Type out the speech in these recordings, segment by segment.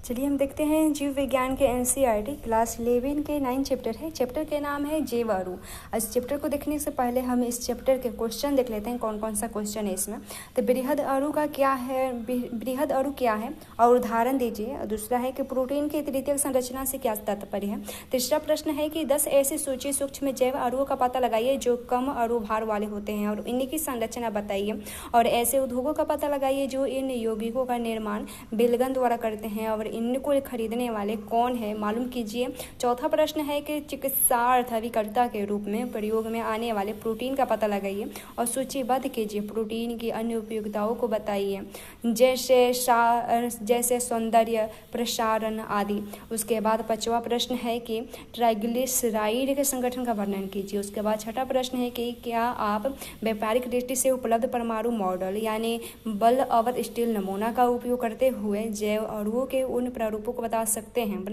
चलिए हम देखते हैं जीव विज्ञान के एनसीईआरटी क्लास 11 के 9 चैप्टर है। चैप्टर के नाम है जैव अणु। इस चैप्टर को देखने से पहले हम इस चैप्टर के क्वेश्चन देख लेते हैं कौन कौन सा क्वेश्चन है इसमें। तो बृहद अणु का क्या है, बृहद अणु क्या है और उदाहरण दीजिए। दूसरा है कि प्रोटीन की तृतीयक संरचना से क्या तात्पर्य है। तीसरा प्रश्न है कि 10 ऐसी सूची सूक्ष्म जैव अणुओं का पता लगाइए जो कम अणु भार वाले होते हैं और इन्हीं की संरचना बताइए। और ऐसे उद्योगों का पता लगाइए जो इन यौगिकों का निर्माण बिलगन द्वारा करते हैं और इनको खरीदने वाले कौन है, मालूम कीजिए। चौथा प्रश्न है कि चिकित्सार्थ अभिकर्ता के रूप में प्रयोग में आने वाले प्रोटीन का पता लगाइए और सूचीबद्ध कीजिए। प्रोटीन की अन्य उपयोगिताओं को बताइए जैसे सौंदर्य प्रसारण आदि। उसके बाद पांचवा प्रश्न है कि ट्राइग्लिसराइड के संगठन का वर्णन कीजिए। उसके बाद छठा प्रश्न है कि क्या आप व्यापारिक दृष्टि से उपलब्ध परमाणु मॉडल यानी बल अवर स्टील नमूना का उपयोग करते हुए जैव अणुओं के उन प्रारूपों को बना सकते हैं।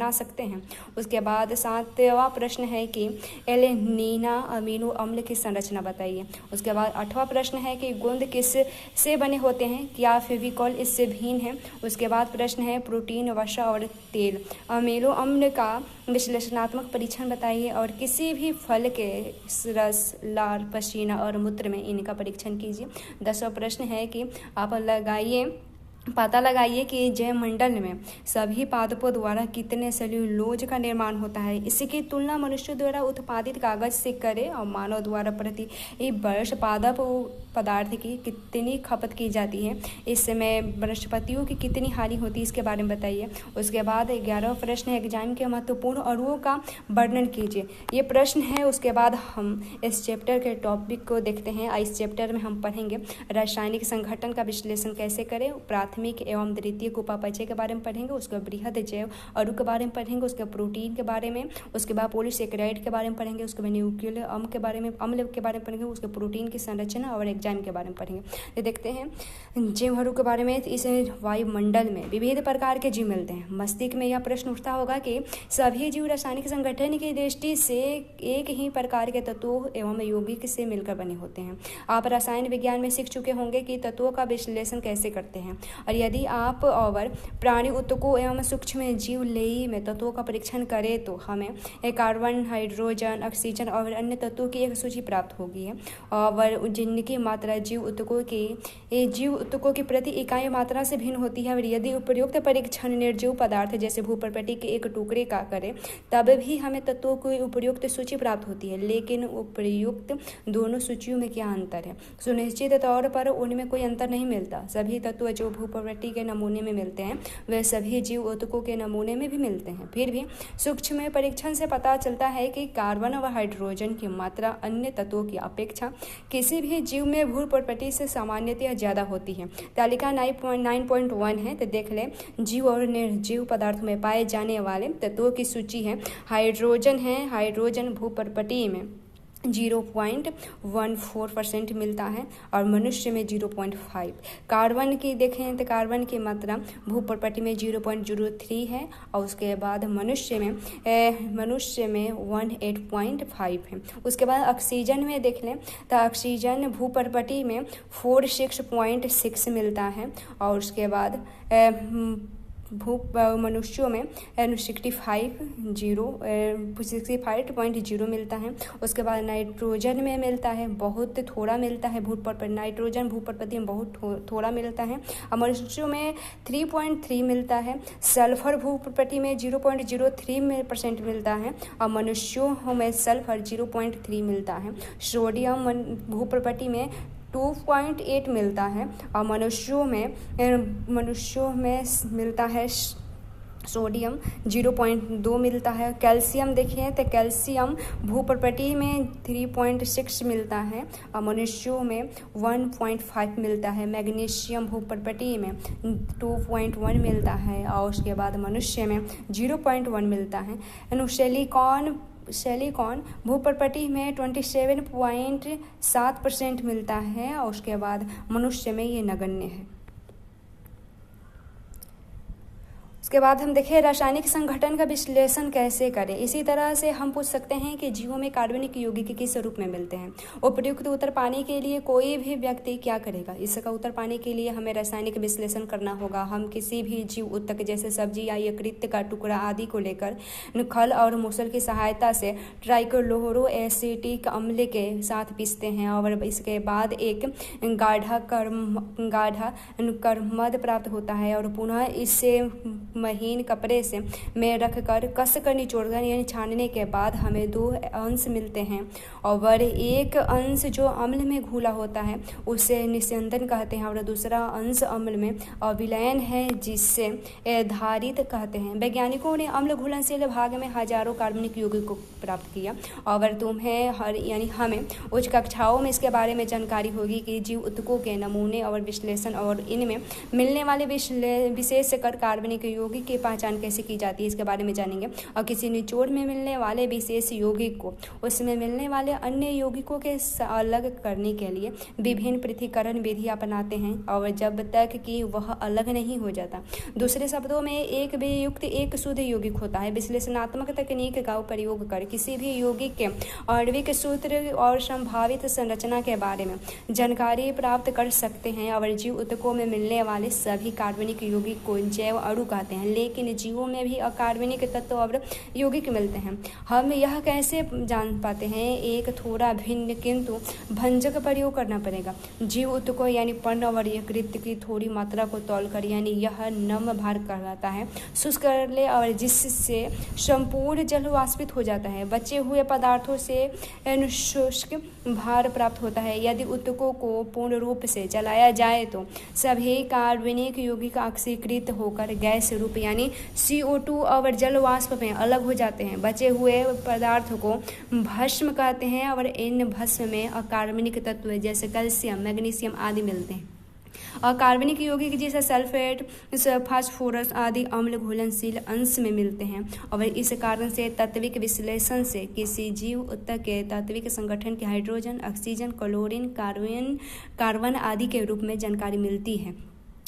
उसके बाद सातवां प्रश्न है कि एलेनिना अमीनो अम्ल की संरचना बताइए। उसके बाद आठवां प्रश्न है कि गोंद किस से बने होते हैं, क्या फेविकॉल इससे भिन्न है। उसके बाद प्रश्न है प्रोटीन, वसा और तेल अमीनो अम्ल का विश्लेषणात्मक परीक्षण बताइए और किसी भी फल के रस, लार, पसीना और मूत्र में इनका परीक्षण कीजिए। 10वां प्रश्न है कि आप पता लगाइए कि जैवमंडल में सभी पादपों द्वारा कितने सेल्यूलोज का निर्माण होता है। इसकी तुलना मनुष्य द्वारा उत्पादित कागज से करें और मानव द्वारा प्रति वर्ष पादप पदार्थ की कितनी खपत की जाती है। इसमें वनस्पतियों की कितनी हानि होती है, इसके बारे में बताइए। उसके बाद 11वां प्रश्न है एग्जाम के महत्वपूर्ण अणुओं का वर्णन कीजिए। ये प्रश्न है। उसके बाद हम इस चैप्टर के टॉपिक को देखते हैं। इस चैप्टर में हम पढ़ेंगे रासायनिक संघटन का विश्लेषण कैसे करें, प्राथमिक एवं द्वितीयक उपापचय के बारे में पढ़ेंगे। उसके बृहद जैव अणु के बारे में पढ़ेंगे। उसके प्रोटीन के बारे में, उसके बाद पॉलीसेकेराइड के बारे में पढ़ेंगे। उसके बाद न्यूक्लियर अम्ल के बारे में पढ़ेंगे। उसके प्रोटीन की संरचना और एंजाइम के बारे में पढ़ेंगे। ये देखते हैं जैव अणु के बारे में। इस वायुमंडल में विविध प्रकार के जीव मिलते हैं। मस्तिष्क में यह प्रश्न उठता होगा कि सभी जीव रासायनिक संगठन की दृष्टि से एक ही प्रकार के तत्वों एवं यौगिक से मिलकर बने होते हैं। आप रसायन विज्ञान में सीख चुके होंगे कि तत्वों का विश्लेषण कैसे करते हैं और यदि आप और प्राणी ऊतकों एवं सूक्ष्म जीव लेई में तत्वों का परीक्षण करें तो हमें कार्बन, हाइड्रोजन, ऑक्सीजन और अन्य तत्वों की एक सूची प्राप्त होगी है और जिनकी मात्रा जीव ऊतकों की प्रति इकाई मात्रा से भिन्न होती है। और यदि उपयुक्त परीक्षण निर्जीव पदार्थ जैसे भूपर्पटी के एक टुकड़े का करें तब भी हमें तत्वों की उपयुक्त सूची प्राप्त होती है। लेकिन उपयुक्त दोनों सूचियों में क्या अंतर है? सुनिश्चित तौर पर उनमें कोई अंतर नहीं मिलता। सभी तत्व जो भूपर्पटी के नमूने में मिलते हैं वे सभी जीव ऊतकों के नमूने में भी मिलते हैं। फिर भी सूक्ष्म परीक्षण से पता चलता है कि कार्बन व हाइड्रोजन की मात्रा अन्य तत्वों की अपेक्षा किसी भी जीव में भूपर्पटी से सामान्यतः ज़्यादा होती है। तालिका 9.1 है तो देख लें। जीव और निर्जीव पदार्थों में पाए जाने वाले तत्वों की सूची है। हाइड्रोजन है, हाइड्रोजन भूपर्पटी में 0.14% मिलता है और मनुष्य में 0.5। कार्बन की देखें तो कार्बन की मात्रा भूपर्पटी में 0.03 है और उसके बाद मनुष्य में 18.5 है। उसके बाद ऑक्सीजन में देख लें तो ऑक्सीजन भूपर्पटी में 46.6 मिलता है और उसके बाद मनुष्यों में 65.0 मिलता है। उसके बाद नाइट्रोजन में मिलता है, बहुत थोड़ा मिलता है। नाइट्रोजन भूपर्पटी में बहुत थोड़ा मिलता है और मनुष्यों में 3.3 मिलता है। सल्फर भूपर्पटी में 0.03% मिलता है और मनुष्यों में सल्फर 0.3 मिलता है। सोडियम भूपर्पटी में 2.8 मिलता है और मनुष्यों में मिलता है सोडियम 0.2 मिलता है। कैल्शियम देखिए तो कैल्शियम भूपर्पटी में 3.6 मिलता है और मनुष्यों में 1.5 मिलता है। मैग्नीशियम भूपर्पटी में 2.1 मिलता है और उसके बाद मनुष्य में 0.1 मिलता है। सिलिकॉन भूपर्पटी में 27.7% मिलता है और उसके बाद मनुष्य में ये नगण्य है। उसके बाद हम देखें रासायनिक संगठन का विश्लेषण कैसे करें। इसी तरह से हम पूछ सकते हैं कि जीवों में कार्बनिक यौगिक किस रूप में मिलते हैं। उपयुक्त उत्तर पाने के लिए कोई भी व्यक्ति क्या करेगा? इसका उत्तर पाने के लिए हमें रासायनिक विश्लेषण करना होगा। हम किसी भी जीव उत्तक जैसे सब्जी या यकृत का टुकड़ा आदि को लेकर खल और मूसल की सहायता से ट्राइक्लोरो एसिटिक अम्ल के साथ पीसते हैं और इसके बाद एक गाढ़ा कर्मद प्राप्त होता है और पुनः इससे महीन कपड़े से में रखकर कस कर निचोड़कर यानी छानने के बाद हमें 2 अंश मिलते हैं और एक अंश जो अम्ल में घुला होता है उसे निस्यंदन कहते हैं और दूसरा अंश अम्ल में अविलयन है जिससे धारित कहते हैं। वैज्ञानिकों ने अम्ल घुलनशील भाग में हजारों कार्बनिक यौगिक को प्राप्त किया और तुम्हें यानी हमें उच्च कक्षाओं में इसके बारे में जानकारी होगी कि जीव उत्तकों के नमूने और विश्लेषण और इनमें मिलने वाले विशेष कर कार्बनिक यौगिक की पहचान कैसे की जाती है इसके बारे में जानेंगे। और किसी निचोड़ में मिलने वाले विशेष यौगिक को उसमें मिलने वाले अन्य यौगिकों के अलग करने के लिए विभिन्न पृथक्करण विधि अपनाते हैं और जब तक कि वह अलग नहीं हो जाता। दूसरे शब्दों में एक वियुक्त एक शुद्ध यौगिक होता है। विश्लेषणात्मक तकनीक का प्रयोग कर किसी भी यौगिक के आणविक सूत्र और संभावित संरचना के बारे में जानकारी प्राप्त कर सकते हैं और जीव उत्तकों में मिलने वाले सभी कार्बनिक यौगिक को जैव अणु कहते हैं। लेकिन जीवों में भी अकार्बनिक तत्व और यौगिक मिलते हैं। हम यह कैसे जान पाते हैं? एक थोड़ा भिन्न किंतु भंजक प्रयोग करना पड़ेगा। जीव उत्तकों यानी पर्ण और यकृत की थोड़ी मात्रा को तौलकर यानी यह नम भार कहलाता है शुष्क कर ले और जिससे संपूर्ण जल वाष्पित हो जाता है। बचे हुए पदार्थों से शुष्क भार प्राप्त होता है। यदि उत्तकों को पूर्ण रूप से जलाया जाए तो सभी कार्बनिक यौगिक ऑक्सीकृत होकर गैस रूप यानी CO2 और जल वाष्प में अलग हो जाते हैं। बचे हुए पदार्थ को भस्म कहते हैं और इन भस्म में अकार्बनिक तत्व जैसे कैल्शियम मैग्नीशियम आदि मिलते हैं। अकार्बनिक यौगिक जैसे सल्फेट फास्फोरस आदि अम्ल घुलनशील अंश में मिलते हैं और इस कारण से तात्विक विश्लेषण से किसी जीव उत्तक के तात्विक संगठन के हाइड्रोजन ऑक्सीजन क्लोरीन कार्बन आदि के रूप में जानकारी मिलती है।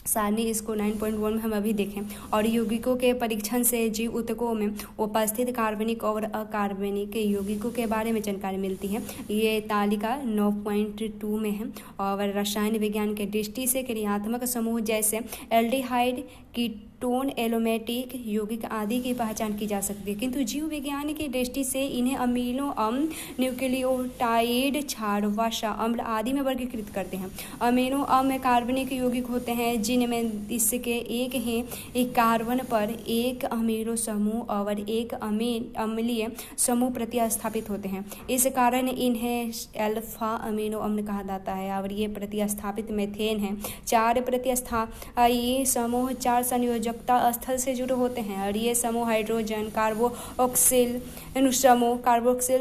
सारणी इसको 9.1 में हम अभी देखें। और यौगिकों के परीक्षण से जीव उत्तकों में उपस्थित कार्बनिक और अकार्बनिक यौगिकों के बारे में जानकारी मिलती है। ये तालिका 9.2 में है। और रसायन विज्ञान के दृष्टि से क्रियात्मक समूह जैसे एल्डिहाइड कीटोन एरोमेटिक यौगिक आदि की पहचान की जा सकती है, किंतु जीव विज्ञान की दृष्टि से इन्हें अमीनो अम्ल न्यूक्लियोटाइड क्षार वसा अम्ल आदि में वर्गीकृत करते हैं। अमीनो अम्ल में कार्बनिक यौगिक होते हैं जिनमें इसके एक ही कार्बन पर एक अमीनो समूह और एक अम्लीय समूह प्रतिस्थापित होते हैं। इस कारण इन्हें अल्फा अमीनो अम्ल कहा जाता है। और ये प्रतिस्थापित मेथेन है। 4 प्रतिस्थायी समूह 4 संयोजकता स्थल से जुड़े होते हैं और ये समूह हाइड्रोजन कार्बोक्सिल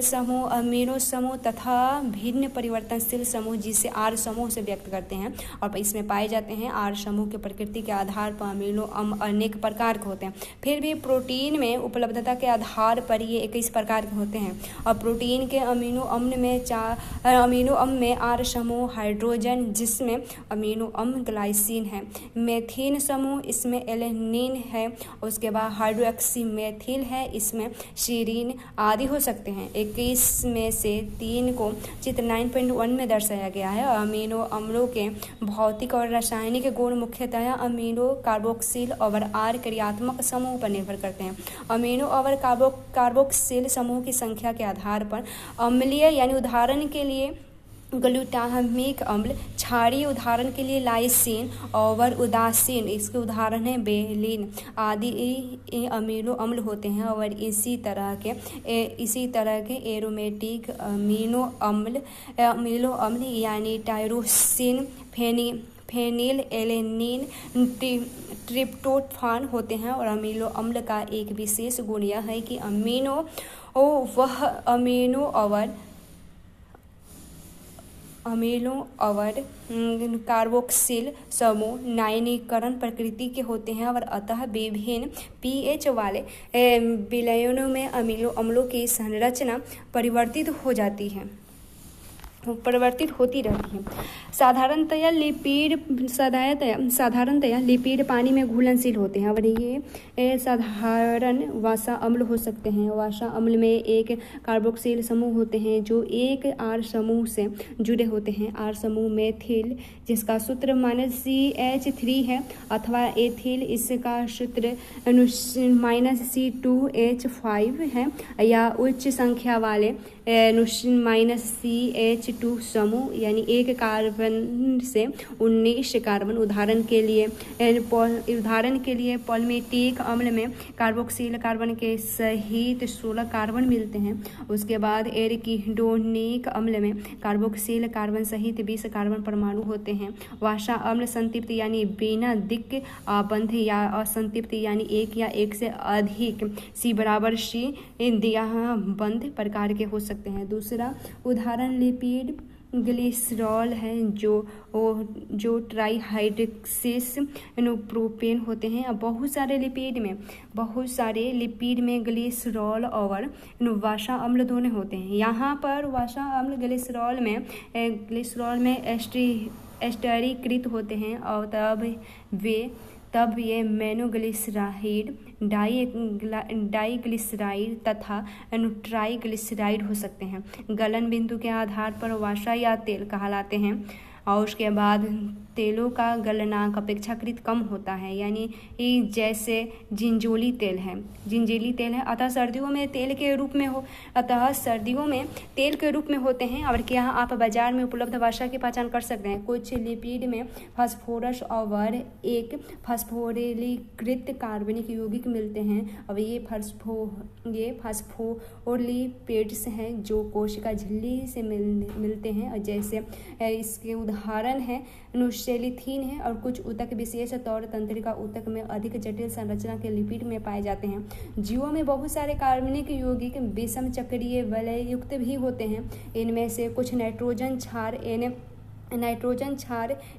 समूह अमीनो समूह तथा भिन्न परिवर्तनशील समूह जिसे R समूह से व्यक्त करते हैं। और इसमें पाए जाते हैं R समूह के प्रकृति के आधार पर अमीनो अम्ल अनेक प्रकार के होते हैं। फिर भी प्रोटीन में उपलब्धता के आधार पर ये 21 प्रकार के होते हैं। और प्रोटीन के अमीनो अम्ल में R समूह हाइड्रोजन जिसमें अमीनो अम्ल ग्लाइसिन है, मेथिन समूह इसमें एलेनिन है, उसके बाद हाइड्रोक्सी मेथिल है, इसमें शीरीन आदि हो सकते हैं। 21 में से 3 को चित्र 9.1 में दर्शाया गया है। अमीनो अम्लों के भौतिक और रासायनिक गुण मुख्यतः अमीनो कार्बोक्सिल और R क्रियात्मक समूह पर निर्भर करते हैं। अमीनो और कार्बोक्सिल समूह की संख्या के आधार पर अम्लीय यानी उदाहरण के लिए ग्लूटामिक अम्ल, क्षारीय उदाहरण के लिए लाइसिन और उदासीन इसके उदाहरण है बेलिन आदि अमीनो अम्ल होते हैं। और इसी तरह के एरोमेटिक अमीनो अम्ल यानी टायरोसिन फेनिल एलेनिन ट्रिप्टोफान होते हैं। और अमीनो अम्ल का एक विशेष गुण यह है कि अमीनो और कार्बोक्सिल समूह नाइनीकरण प्रकृति के होते हैं और अतः विभिन्न pH वाले विलयनों में अमीनो अम्लों की संरचना परिवर्तित हो जाती है। परिवर्तित होती रहती है। साधारणतया लिपिड पानी में घुलनशील होते हैं और ये साधारण वसा अम्ल हो सकते हैं। वसा अम्ल में एक कार्बोक्सिल समूह होते हैं जो एक आर समूह से जुड़े होते हैं। आर समूह मेथिल जिसका सूत्र -CH3 है अथवा एथिल इसका सूत्र -C2H5 है या उच्च संख्या वाले -CH2 समूह यानी एक कार्बन से 19 कार्बन। उदाहरण के लिए पॉलिमेटिक अम्ल में कार्बोक्सिल कार्बन के सहित 16 कार्बन मिलते हैं। उसके बाद एरिकीडोनिक अम्ल में कार्बोक्सिल कार्बन सहित 20 कार्बन परमाणु होते हैं। वसा अम्ल संतृप्त यानी बिना दिक् आबंध या असंतृप्त यानी एक या एक से अधिक C = C दियाबंध प्रकार के हो सकते हैं। दूसरा उदाहरण लिपिड ग्लिसरॉल है जो ट्राईहाइड्रोक्सिस प्रोपेन होते हैं। अब बहुत सारे लिपिड में ग्लिसरॉल और वसा अम्ल दोनों होते हैं। यहाँ पर वसा अम्ल ग्लिसरॉल में एस्टरीकृत होते हैं और तब ये मोनोग्लिसराइड डाइग्लिसराइड तथा ट्राइग्लिसराइड हो सकते हैं। गलन बिंदु के आधार पर वसा या तेल कहलाते हैं और उसके बाद तेलों का गलनांक अपेक्षाकृत कम होता है यानी जैसे जिंजीली तेल है अतः सर्दियों में तेल के रूप में होते हैं। और क्या आप बाजार में उपलब्ध वसा की पहचान कर सकते हैं। कुछ लिपिड में फास्फोरस और एक फास्फोरिलीकृत कार्बनिक यौगिक मिलते हैं और ये फास्फोलिपिड्स हैं जो कोशिका झिल्ली से मिलते हैं और जैसे इसके उदाहरण है नुसेलिथीन है। और कुछ ऊतक विशेष तौर तंत्रिका ऊतक में अधिक जटिल संरचना के लिपिड में पाए जाते हैं। जीवों में बहुत सारे कार्बनिक यौगिक विषम चक्रीय वलय युक्त भी होते हैं। इनमें से कुछ नाइट्रोजन क्षार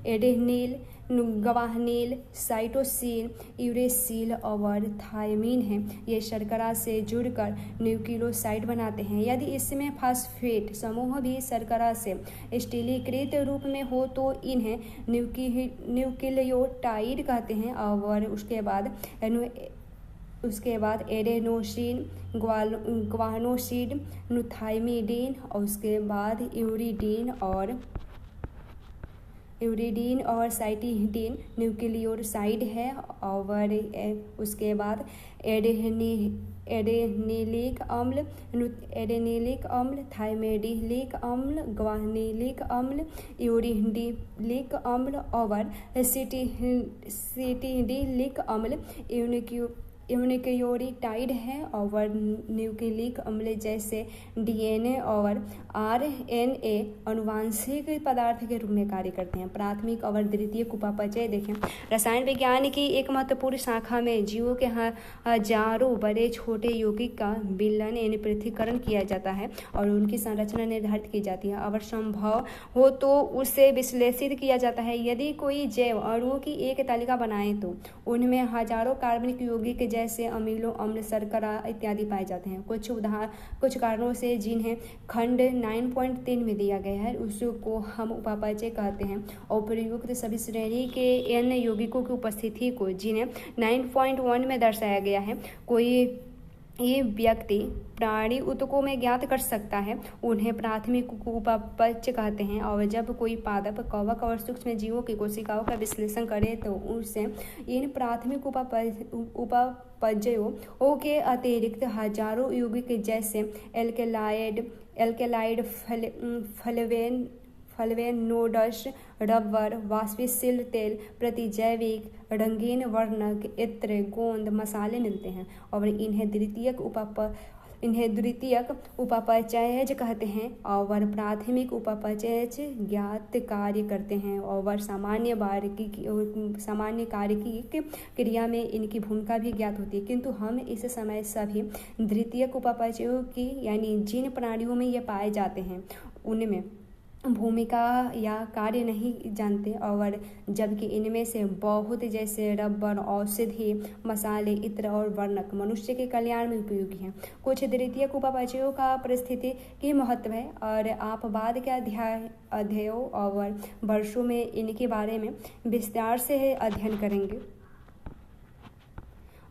एडेनिल गवाहनील साइटोसिन यूरेसिल और थायमीन है। ये शर्करा से जुड़कर न्यूक्लियोसाइड बनाते हैं। यदि इसमें फास्फेट समूह भी शर्करा से स्टीलीकृत रूप में हो तो इन्हें न्यूक्लियोटाइड कहते हैं। और उसके बाद एडेनोसिन ग्वानोसिड नुथाइमिडीन और उसके बाद यूरिडीन और साइटिडीन न्यूक्लियोसाइड है। और उसके बाद एडेनिलिक अम्ल थाइमिडिलिक अम्ल ग्वानिलिक अम्ल यूरिडिलिक अम्ल और सिटिडिलिक अम्ल यूनिक्लियोटाइड है। और न्यूक्लिक अम्ल जैसे DNA और RNA आनुवंशिक पदार्थ के रूप में कार्य करते हैं। प्राथमिक और द्वितीयक उपापचय देखें। रसायन विज्ञान की एक महत्वपूर्ण शाखा में जीवों के हजारों बड़े छोटे यौगिक का विलयन यानी पृथक्करण किया जाता है और उनकी संरचना निर्धारित की जाती है। अगर संभव हो तो उसे विश्लेषित किया जाता है। यदि कोई जैव अणुओं की एक तालिका बनाए तो उनमें हजारों कार्बनिक यौगिक जैसे अमीनो अम्ल शर्करा इत्यादि पाए जाते हैं। कुछ कारणों से जिन्हें खंड 9.3 में दिया गया है उसको हम उपापचय कहते हैं। और प्रयुक्त सभी श्रेणी के n यौगिकों की उपस्थिति को जिन्हें 9.1 में दर्शाया गया है ये व्यक्ति प्राणी ऊतकों में ज्ञात कर सकता है। उन्हें प्राथमिक उपापचय कहते हैं। और जब कोई पादप कवक और सूक्ष्म जीवों की कोशिकाओं का विश्लेषण करे तो उसे इन प्राथमिक उपापचयों के अतिरिक्त हजारों यौगिक जैसे एल्केलाइड फ्लेवेनोइड्स रबर वाष्पशील तेल प्रतिजैविक रंगीन वर्णक इत्र गोंद मसाले मिलते हैं। और इन्हें द्वितीयक उपापचयज कहते हैं और प्राथमिक उपापचयज ज्ञात कार्य करते हैं और सामान्य कार्यकी क्रिया में इनकी भूमिका भी ज्ञात होती है। किंतु हम इस समय सभी द्वितीयक उपापचयों की यानी जिन प्राणियों में ये पाए जाते हैं उनमें भूमिका या कार्य नहीं जानते, और जबकि इनमें से बहुत जैसे रबर, औषधि, मसाले, इत्र और वर्णक मनुष्य के कल्याण में उपयोगी हैं। कुछ द्वितीयक उपापचयों का पारिस्थितिकी महत्व है और आप बाद के अध्यायों और वर्षों में इनके बारे में विस्तार से अध्ययन करेंगे।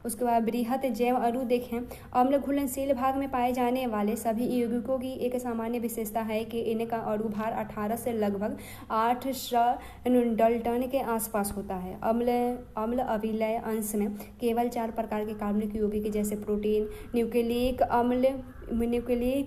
उसके बाद बृहत जैव अणु देखें। अम्ल घुलनशील भाग में पाए जाने वाले सभी यौगिकों की एक सामान्य विशेषता है कि इनका अणु भार 18 से लगभग 800 डाल्टन के आसपास होता है। अम्ल अविलय अंश में केवल 4 प्रकार के कार्बनिक यौगिक जैसे प्रोटीन, न्यूक्लिक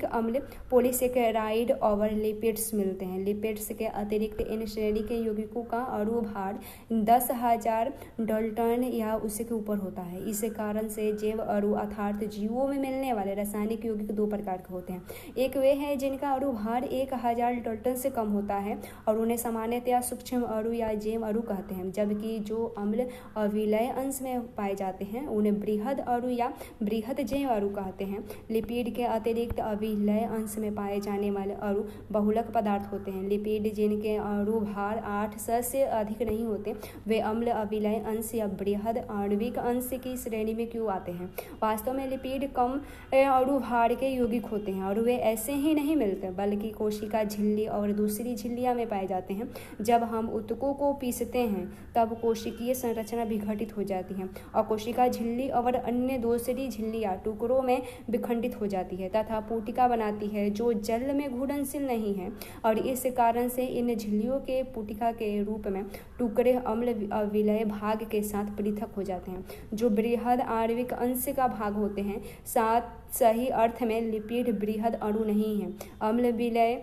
अम्ल, पॉलीसेकेराइड और लिपिड्स मिलते हैं। लिपिड्स के अतिरिक्त इन श्रेणी के यौगिकों का अणु भार 10,000 डाल्टन या उससे के ऊपर होता है। इस कारण से जैव अणु अर्थात जीवों में मिलने वाले रासायनिक यौगिक 2 प्रकार के होते हैं। एक वे हैं जिनका अणु भार 1000 डाल्टन से कम होता है और उन्हें सामान्यतया सूक्ष्म अणु या जैव अणु कहते हैं, जबकि जो अम्ल अविलय अंश में पाए जाते हैं उन्हें बृहद अणु या बृहद जैव अणु कहते हैं। लिपिड के अतिरिक्त अविलय अंश में पाए जाने वाले अणु बहुलक पदार्थ होते हैं। लिपिड जिनके अणु भार 800 से अधिक नहीं होते वे अम्ल अविलय अंश या बृहद आणविक अंश की श्रेणी में क्यों आते हैं? वास्तव में लिपिड कम अणु भार के यौगिक होते हैं और वे ऐसे ही नहीं मिलते बल्कि कोशिका झिल्ली और दूसरी झिल्लियां में पाए जाते हैं। जब हम ऊतकों को पीसते हैं तब कोशिकीय संरचना विघटित हो जाती है और कोशिका झिल्ली और अन्य दूसरी झिल्लियां टुकड़ों में विखंडित हो जाती है तथा पुटिका बनाती है जो जल में घुलनशील नहीं है, और इस कारण से इन झिल्लियों के पुटिका के रूप में टुकड़े अम्ल अविलय भाग के साथ पृथक हो जाते हैं जो बृहद आणविक अंश का भाग होते हैं। साथ सही अर्थ में लिपिड बृहद अणु नहीं है। अम्ल विलय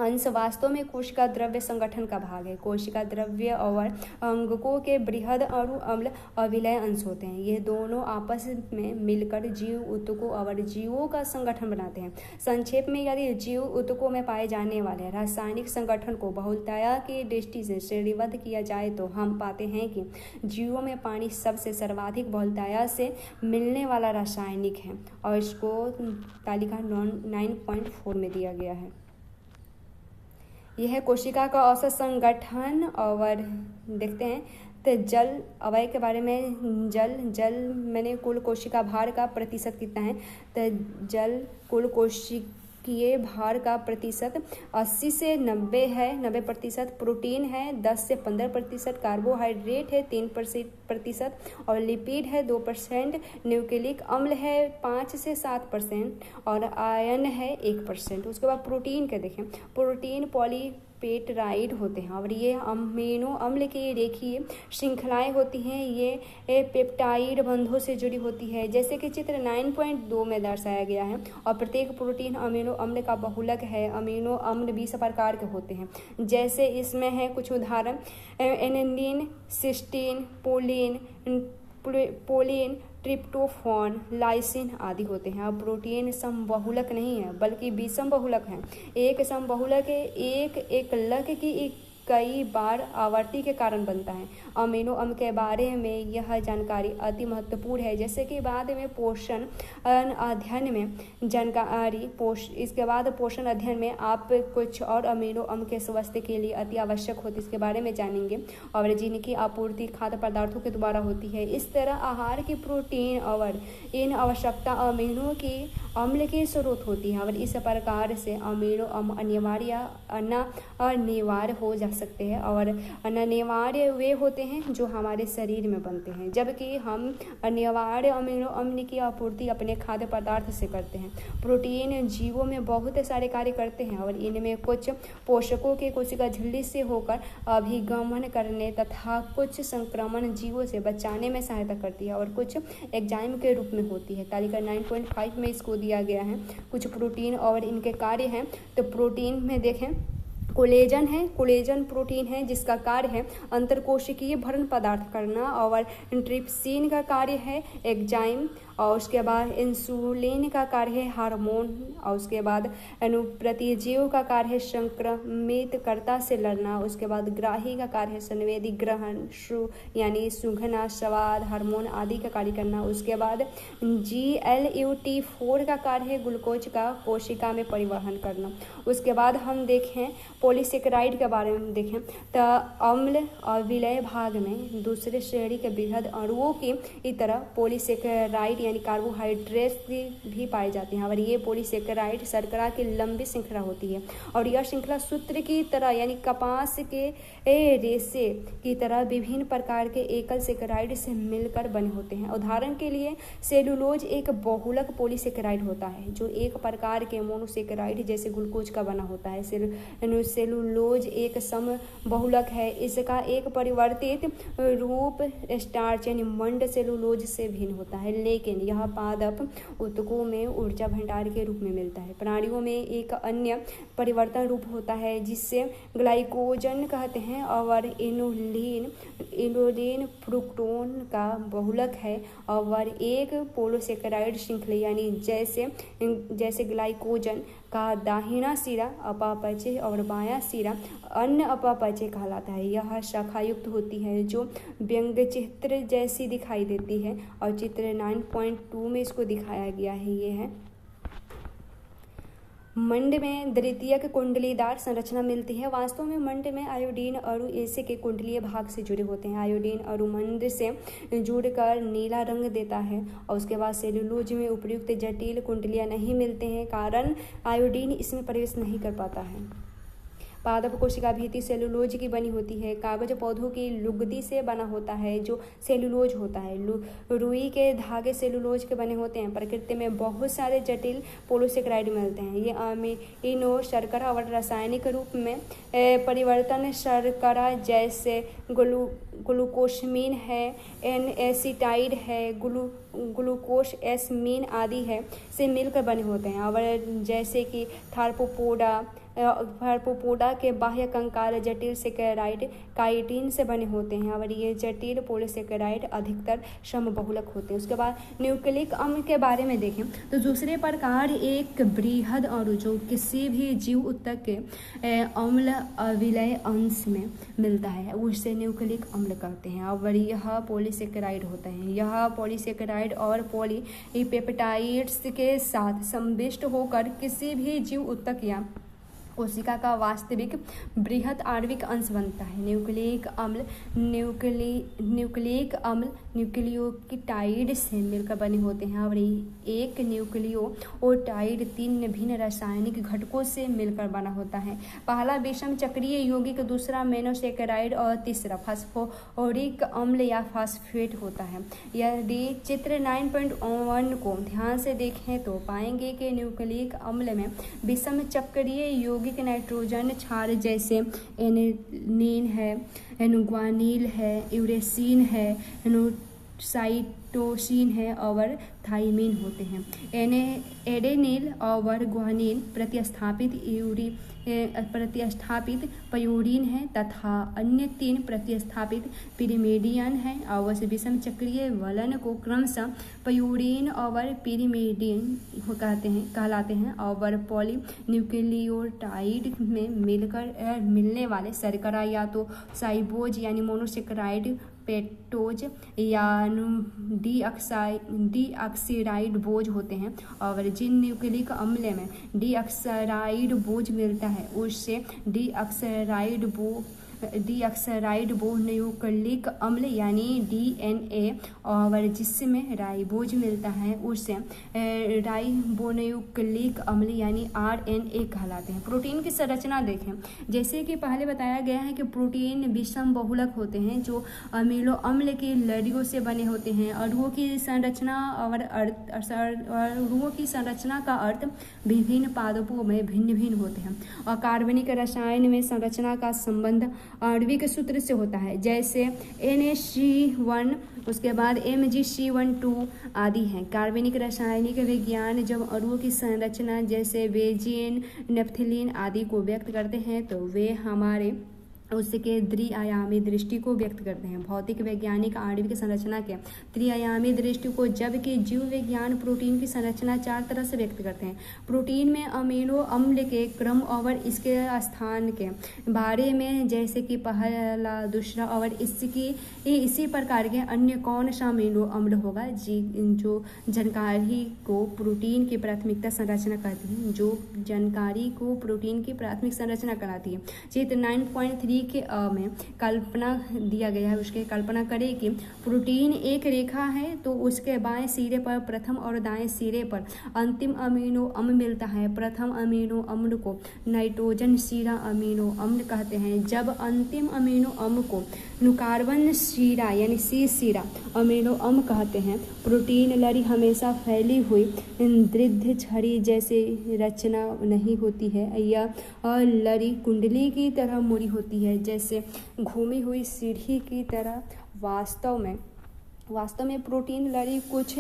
अंश वास्तव में कोशिका द्रव्य संगठन का भाग है। कोशिका द्रव्य और अंगकों के बृहद अणु अम्ल अविलय अंश होते हैं। ये दोनों आपस में मिलकर जीव ऊतकों और जीवों का संगठन बनाते हैं। संक्षेप में यदि जीव ऊतकों में पाए जाने वाले रासायनिक संगठन को बहुलता की दृष्टि से श्रेणीबद्ध किया जाए तो हम पाते हैं कि जीवों में पानी सबसे सर्वाधिक बहुलता से मिलने वाला रासायनिक है और इसको तालिका 9.4 में दिया गया है। यह है कोशिका का औसत संगठन। और देखते हैं तो जल अवयव के बारे में। जल मैंने कुल कोशिका भार का प्रतिशत कितना है, तो जल कुल कोशिकीय भार का प्रतिशत 80 से 90 है, 90%। प्रोटीन है 10 से 15%, कार्बोहाइड्रेट है 3% और लिपिड है 2%, न्यूक्लिक अम्ल है 5 से 7% और आयन है 1%। उसके बाद प्रोटीन के देखें। प्रोटीन पॉलीपेप्टाइड होते हैं और ये अमीनो अम्ल की रेखीय श्रृंखलाएं होती हैं। ये पेप्टाइड बंधों से जुड़ी होती है जैसे कि चित्र 9.2 में दर्शाया गया है, और प्रत्येक प्रोटीन अमीनो अम्ल का बहुलक है। अमीनो अम्ल 20 प्रकार के होते हैं जैसे इसमें है कुछ उदाहरण: adenine, cysteine, proline, tryptophan, lysine आदि होते हैं। अब प्रोटीन समबहुलक नहीं है बल्कि विषम बहुलक है। एक समबहुलक एक एकलक की कई बार आवर्ती के कारण बनता है। अमीनो अम्ल के बारे में यह जानकारी अति महत्वपूर्ण है, जैसे कि बाद में पोषण अध्ययन में जानकारी इसके बाद पोषण अध्ययन में आप कुछ और अमीनो अम्ल के स्वास्थ्य के लिए अति आवश्यक होती है इसके बारे में जानेंगे और जिनकी आपूर्ति खाद्य पदार्थों के द्वारा होती है। इस तरह आहार की प्रोटीन और इन आवश्यकता अमीनो की अम्ल की स्रोत होती है और इस प्रकार से अमीनो अम्ल अनिवार्य हो जा सकते हैं और अनिवार्य वे होते हैं जो हमारे शरीर में बनते हैं, जबकि हम अनिवार्य अमीनो अम्ल की आपूर्ति अपने खाद्य पदार्थ से करते हैं। प्रोटीन जीवों में बहुत सारे कार्य करते हैं और इनमें कुछ पोषकों के कोशिका झिल्ली से होकर अभिगमन करने तथा कुछ संक्रमण जीवों से बचाने में सहायता करती है और कुछ एंजाइम के रूप में होती है। तालिका 9.5 में इसको दिया गया है कुछ प्रोटीन और इनके कार्य हैं। तो प्रोटीन में देखें कोलेजन है, कोलेजन प्रोटीन है जिसका कार्य है अंतरकोशिकीय भरण पदार्थ करना, और ट्रिप्सिन का कार्य है एंजाइम और उसके बाद इंसुलिन का कार्य है हार्मोन, और उसके बाद प्रतिजीव का कार्य है संक्रमितकर्ता से लड़ना, उसके बाद ग्राही का कार्य है संवेदी ग्रहण यानी सूंघना, स्वाद, हार्मोन आदि का कार्य करना। उसके बाद GLUT4 का कार्य है ग्लूकोज का कोशिका में परिवहन करना। उसके बाद हम देखें पॉलीसेकेराइड के बारे में देखें तो अम्ल और विलय भाग में दूसरे श्रेणी के बृहद अणुओं की तरह पॉलीसेकेराइड यानी कार्बोहाइड्रेट्स भी पाए जाते हैं, और ये पॉलीसेकेराइड शर्करा की लंबी श्रृंखला होती है, और यह श्रृंखला सूत्र की तरह यानी कपास के रेशे की तरह विभिन्न प्रकार के एकल सेकेराइड से मिलकर बने होते हैं। उदाहरण के लिए सेलुलोज एक बहुलक पॉलीसेकेराइड होता है जो एक प्रकार के मोनोसेकेराइड जैसे ग्लूकोज का बना होता है। सेलुलोज एक सम बहुलक है, इसका एक परिवर्तित रूप स्टार्च यानी मंड सेलुलोज से भिन्न होता है, लेकिन यह पादप ऊतकों में ऊर्जा भंडार के रूप में मिलता है। प्राणियों में एक अन्य परिवर्तन रूप होता है जिससे ग्लाइकोजन कहते हैं, और इनोलिन फ्रुक्टोन का बहुलक है, और एक पोलोसेकेराइड श्रृंखला यानी जैसे ग्लाइकोजन का दाहिना सिरा अपापचय और बायां सिरा अन्य अपापचय कहलाता है। यह शाखायुक्त होती है जो व्यंग्यचित्र जैसी दिखाई देती है, और चित्र 9.2 में इसको दिखाया गया है। ये है मंड में द्वितीयक कुंडलीदार संरचना मिलती है। वास्तव में मंड में आयोडीन अणु ऐसे के कुंडलीय भाग से जुड़े होते हैं। आयोडीन अणु मंड से जुड़कर नीला रंग देता है, और उसके बाद सेलुलोज में उपयुक्त जटिल कुंडलियां नहीं मिलते हैं कारण आयोडीन इसमें प्रवेश नहीं कर पाता है। पादप कोशिका भीति सेलुलोज की बनी होती है। कागज पौधों की लुगदी से बना होता है जो सेलुलोज होता है। रुई के धागे सेलुलोज के बने होते हैं। प्रकृति में बहुत सारे जटिल पोलोसेकेराइड मिलते हैं। ये अमीनो शर्करा और रासायनिक रूप में परिवर्तन शर्करा जैसे ग्लूकोसमीन है, एन-एसिटाइड है, ग्लूकोसएसमीन आदि है से मिलकर बने होते हैं। और जैसे कि थार्पोपोडा के बाह्य कंकाल जटिल सेकेराइड काइटिन से बने होते हैं, और ये जटिल पोलोसेकेराइड अधिकतर समबहुलक होते हैं। उसके बाद न्यूक्लिक अम्ल के बारे में देखें तो दूसरे प्रकार एक बृहद अणु जो किसी भी जीव ऊतक के अम्ल अविलय अंश में मिलता है उससे न्यूक्लिक अम्ल कहते हैं, और यह पॉलीसेकेराइड होता है। यह पॉलीसेकेराइड और पॉलीपेप्टाइड्स के साथ संविष्ट होकर किसी भी जीव ऊतक या कोशिका का वास्तविक बृहद आणविक अंश बनता है। न्यूक्लिक अम्ल न्यूक्लियोटाइड से मिलकर बने होते हैं, और एक न्यूक्लियोटाइड 3 भिन्न रासायनिक घटकों से मिलकर बना होता है। पहला विषम चक्रीय यौगिक, दूसरा मोनोसेकेराइड और तीसरा फास्फोरिक अम्ल या फास्फेट होता है। यदि चित्र 9.1 को ध्यान से देखें तो पाएंगे कि न्यूक्लिक अम्ल में विषम चक्रीय यौगिक नाइट्रोजन क्षार जैसे एनिलीन है, गुआनिल है, यूरेसिन है, साइटोसिन है और थाइमिन होते हैं। एडेनिल और गुआनिल प्रतिस्थापित प्यूरीन है तथा अन्य 3 प्रतिस्थापित पिरिमिडियन है, और विषम चक्रीय वलन को क्रमशः प्यूरीन और पिरिमिडियन कहलाते हैं। और पॉलीन्यूक्लियोटाइड में मिलने वाले शर्करा या तो साइबोज यानी मोनोसेकेराइड, पेटोज या डीऑक्सीराइड बोझ होते हैं, और जिन न्यूक्लिक अम्ल में डीऑक्सीराइड बोझ मिलता है उससे डीऑक्सीराइड न्यूक्लिक अम्ल यानी DNA, और जिसमें राइबोज मिलता है उससे राइबोन्यूक्लिक अम्ल यानी RNA कहलाते हैं। प्रोटीन की संरचना देखें, जैसे कि पहले बताया गया है कि प्रोटीन विषम बहुलक होते हैं जो अमीनो अम्ल की लड़ियों से बने होते हैं। अणुओं की संरचना का अर्थ विभिन्न पादपों में भिन्न भिन्न होते हैं, और कार्बनिक रसायन में संरचना का संबंध आणविक सूत्र से होता है, जैसे NH3 उसके बाद MgC12 आदि हैं। कार्बनिक रासायनिक विज्ञान जब अणुओं की संरचना जैसे बेंजीन, नेप्थलीन आदि को व्यक्त करते हैं तो वे हमारे उसके त्रिआयामी दृष्टि को व्यक्त करते हैं। भौतिक वैज्ञानिक आणविक संरचना के त्रिआयामी दृष्टि को, जबकि जीव विज्ञान प्रोटीन की संरचना 4 तरह से व्यक्त करते हैं। प्रोटीन में अमीनो अम्ल के क्रम और इसके स्थान के बारे में, जैसे कि पहला, दूसरा और इसी प्रकार के अन्य कौन सा अमीनो अम्ल होगा, जो जानकारी को प्रोटीन की प्राथमिकता संरचना कहती है, जो जानकारी को प्रोटीन की प्राथमिक संरचना कराती है। चित्र 9.3 के में कल्पना दिया गया है, उसके कल्पना करें कि प्रोटीन एक रेखा है, तो उसके बाएं सिरे पर प्रथम और दाएं सिरे पर अंतिम अमीनो अम्ल मिलता है। प्रथम अमीनो अम्ल को नाइट्रोजन सीरा अमीनो अम्ल कहते हैं, जब अंतिम अमीनो अम्ल को कार्बन सीरा यानी सी सीरा अमीनो अम्ल कहते हैं। प्रोटीन लड़ी हमेशा फैली हुई दीर्घ छड़ी जैसे रचना नहीं होती है, यह लड़ी कुंडली की तरह मुड़ी होती है, जैसे घूमी हुई सीढ़ी की तरह। वास्तव में प्रोटीन लड़ी कुछ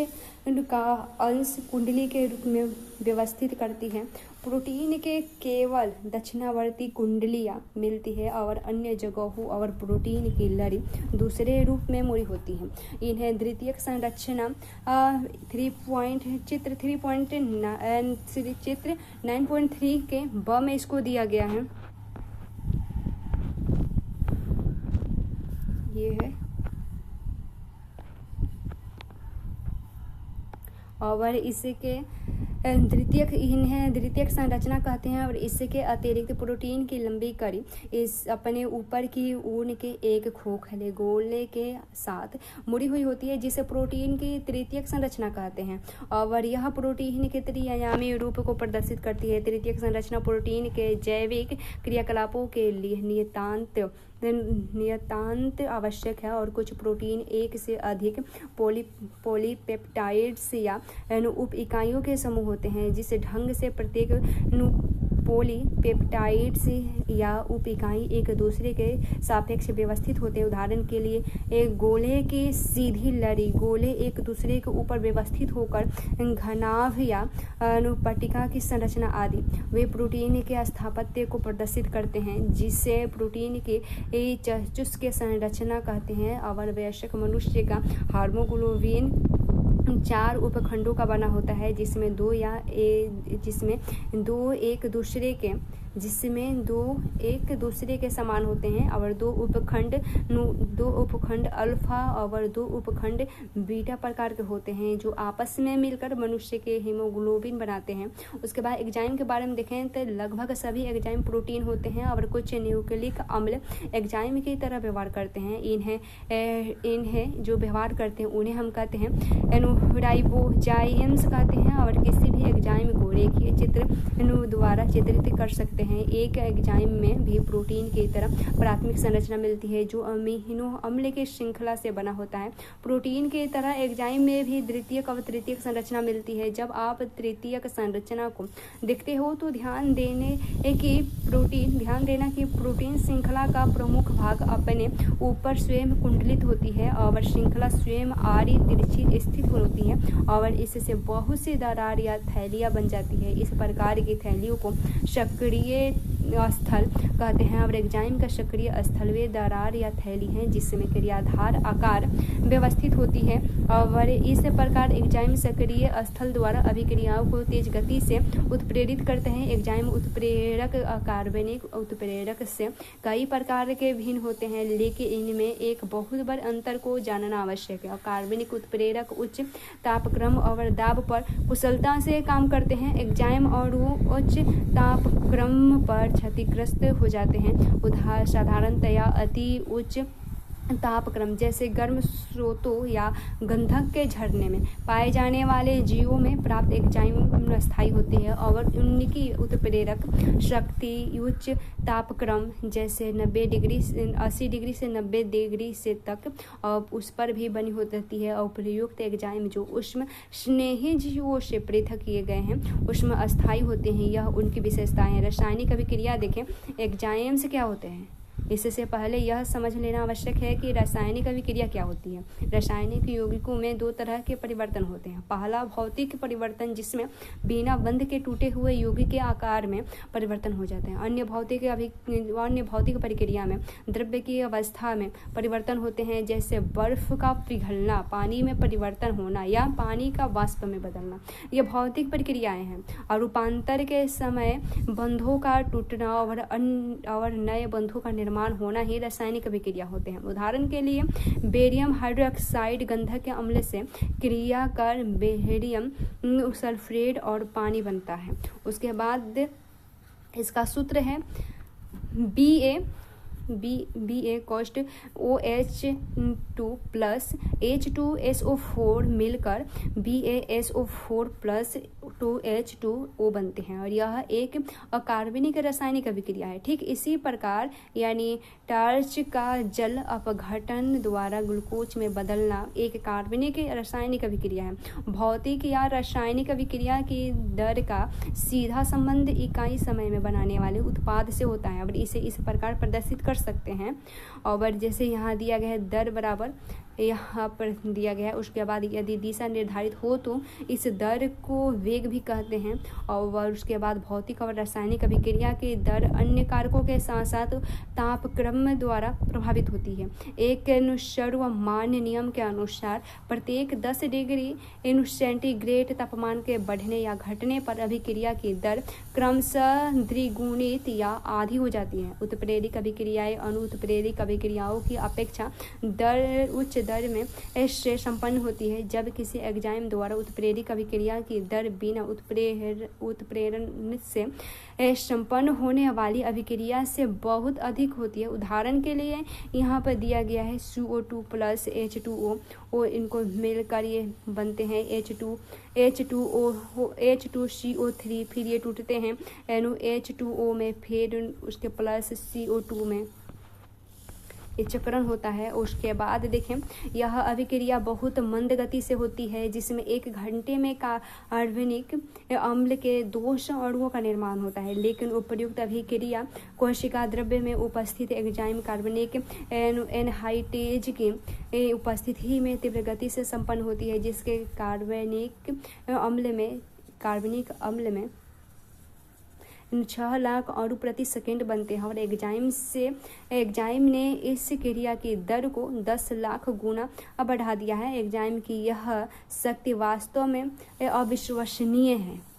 का अंश कुंडली के रूप में व्यवस्थित करती है। प्रोटीन के केवल दक्षिणावर्ती कुंडलियाँ मिलती है और अन्य जगहों और प्रोटीन की लड़ी दूसरे रूप में मुड़ी होती है। इन्हें द्वितीयक संरचना चित्र 9.3 के ब में इसको दिया गया है। ये है और इसके इन्हें द्वितीयक संरचना कहते हैं। और इसके अतिरिक्त प्रोटीन की लंबी कड़ी इस अपने ऊपर की ऊन के एक खोखले गोले के साथ मुड़ी हुई होती है, जिसे प्रोटीन की तृतीयक संरचना कहते हैं, और यह प्रोटीन के त्रिआयामी रूप को प्रदर्शित करती है। तृतीयक संरचना प्रोटीन के जैविक क्रियाकलापों के लिए नितांत आवश्यक है, और कुछ प्रोटीन एक से अधिक पॉलीपेप्टाइड्स या उप इकाइयों के समूह होते हैं। जिस ढंग से प्रत्येक पॉलीपेप्टाइड्स या उप इकाई एक दूसरे के सापेक्ष व्यवस्थित होते हैं। उदाहरण के लिए एक गोले की सीधी लड़ी गोले एक दूसरे के ऊपर व्यवस्थित होकर घनाभ या अनुपट्टिका की संरचना आदि वे प्रोटीन के स्थापत्य को प्रदर्शित करते हैं, जिससे प्रोटीन की चुस्क के संरचना कहते हैं। और वयस्क मनुष्य का हार्मोग्लोबिन 4 उपखंडों का बना होता है, जिसमें दो एक दूसरे के समान होते हैं, और दो उपखंड अल्फा और 2 उपखंड बीटा प्रकार के होते हैं, जो आपस में मिलकर मनुष्य के हीमोग्लोबिन बनाते हैं। उसके बाद एंजाइम के बारे में देखें तो लगभग सभी एंजाइम प्रोटीन होते हैं, और कुछ न्यूक्लिक अम्ल एंजाइम की तरह व्यवहार करते हैं। इन्हें जो व्यवहार करते हैं उन्हें हम कहते हैं राइबोजाइम्स कहते हैं। और किसी भी एंजाइम को रेखीय चित्र द्वारा चित्रित कर सकते हैं। एक एंजाइम में भी प्रोटीन की तरह प्राथमिक संरचना मिलती है, जो अमीनो अम्ल की श्रृंखला से बना होता है। प्रोटीन की तरह एंजाइम में भी द्वितीयक और तृतीयक संरचना मिलती है। जब आप तृतीयक संरचना को देखते हो तो ध्यान देना कि प्रोटीन श्रृंखला का प्रमुख भाग अपने ऊपर स्वयं कुंडलित होती है, और श्रृंखला स्वयं आड़ी तिरछी स्थित होती है, और इससे बहुत सी दरार या थैलियाँ बन जाती है। इस प्रकार की थैलियों को सक्रिय स्थल कहते हैं, और एंजाइम का सक्रिय स्थल वे दरार या थैली हैं जिसमें क्रियाधार आकार व्यवस्थित होती है। और इस प्रकार एंजाइम सक्रिय स्थल द्वारा अभिक्रियाओं को तेज गति से उत्प्रेरित करते हैं। एंजाइम उत्प्रेरक कार्बनिक उत्प्रेरक से कई प्रकार के भिन्न होते हैं, लेकिन इनमें एक बहुत बड़े अंतर को जानना आवश्यक है। कार्बनिक उत्प्रेरक उच्च तापक्रम और दाब पर कुशलता से काम करते हैं। एंजाइम और उच्च तापक्रम पर क्षतिग्रस्त हो जाते हैं। साधारणतया अति उच्च तापक्रम जैसे गर्म स्रोतों या गंधक के झरने में पाए जाने वाले जीवों में प्राप्त एंजाइम स्थायी होती है, और उनकी उत्प्रेरक शक्ति उच्च तापक्रम जैसे 80 डिग्री से 90 डिग्री से तक उस पर भी बनी होती है। और प्रयुक्त एंजाइम जो उष्ण स्नेही जीवों से पृथक किए गए हैं उष्ण अस्थायी होते हैं। यह उनकी विशेषताएं हैं। रासायनिक अभिक्रिया देखें, एंजाइम्स क्या होते हैं? इससे पहले यह समझ लेना आवश्यक है कि रासायनिक अभिक्रिया क्या होती है। रासायनिक यौगिकों में दो तरह के परिवर्तन होते हैं। पहला भौतिक परिवर्तन, जिसमें बिना बंध के टूटे हुए यौगिक के आकार में परिवर्तन हो जाते हैं। अन्य भौतिक प्रक्रिया में द्रव्य की अवस्था में परिवर्तन होते हैं, जैसे बर्फ का पिघलना, पानी में परिवर्तन होना या पानी का वाष्प में बदलना। ये भौतिक प्रक्रियाएं हैं। और रूपांतर के समय बंधों का टूटना और नए बंधों का निर्माण होना ही रासायनिक अभिक्रिया होते हैं। उदाहरण के लिए बेरियम हाइड्रोक्साइड गंधक के अम्ल से क्रिया कर बेरियम सल्फेट और पानी बनता है। उसके बाद इसका सूत्र है BA cost OH2 plus H2SO4 मिलकर BaSO4 प्लस 2H2O बनते हैं, और यह एक अकार्बनिक रासायनिक अभिक्रिया है। ठीक इसी प्रकार यानी टार्च का जल अपघटन द्वारा ग्लूकोज में बदलना एक कार्बनिक रासायनिक अभिक्रिया है। भौतिक या रासायनिक अभिक्रिया की दर का सीधा संबंध इकाई समय में बनाने वाले उत्पाद से होता है, और इसे इस प्रकार प्रदर्शित कर सकते हैं। और जैसे यहाँ दिया गया है दर बराबर यहाँ पर दिया गया है, उसके बाद यदि दिशा निर्धारित हो तो इस दर को वेग भी कहते हैं। और उसके बाद भौतिक और रासायनिक अभिक्रिया की दर अन्य कारकों के साथ साथ तापक्रम द्वारा प्रभावित होती है। एक सर्वमान्य नियम के अनुसार प्रत्येक 10 डिग्री सेंटीग्रेड तापमान के बढ़ने या घटने पर अभिक्रिया की दर क्रमशः द्विगुणित या आधी हो जाती है। उत्प्रेरक अभिक्रियाएं अनुत्प्रेरक अभिक्रियाओं की अपेक्षा उच्च दर में से संपन्न होती है। जब किसी एंजाइम द्वारा उत्प्रेरक अभिक्रिया की दर बिना उत्प्रेरण से संपन्न होने वाली अभिक्रिया से बहुत अधिक होती है। उदाहरण के लिए यहाँ पर दिया गया है CO2 प्लस H2O, इनको मिलकर ये बनते हैं H2CO3, फिर ये टूटते हैं NH2O में, फिर उसके प्लस CO2 में ये चक्रण होता है। उसके बाद देखें यह अभिक्रिया बहुत मंद गति से होती है, जिसमें 1 घंटे में कार्बनिक अम्ल के 200 अणुओं का निर्माण होता है। लेकिन उपर्युक्त अभिक्रिया कोशिका द्रव्य में उपस्थित एंजाइम कार्बनिक एनहाइड्रेज की उपस्थिति में तीव्र गति से संपन्न होती है, जिसके कार्बनिक अम्ल में 6 लाख अणु प्रति सेकंड बनते हैं। और एंजाइम ने इस क्रिया की दर को 10 लाख गुना बढ़ा दिया है। एंजाइम की यह शक्ति वास्तव में अविश्वसनीय है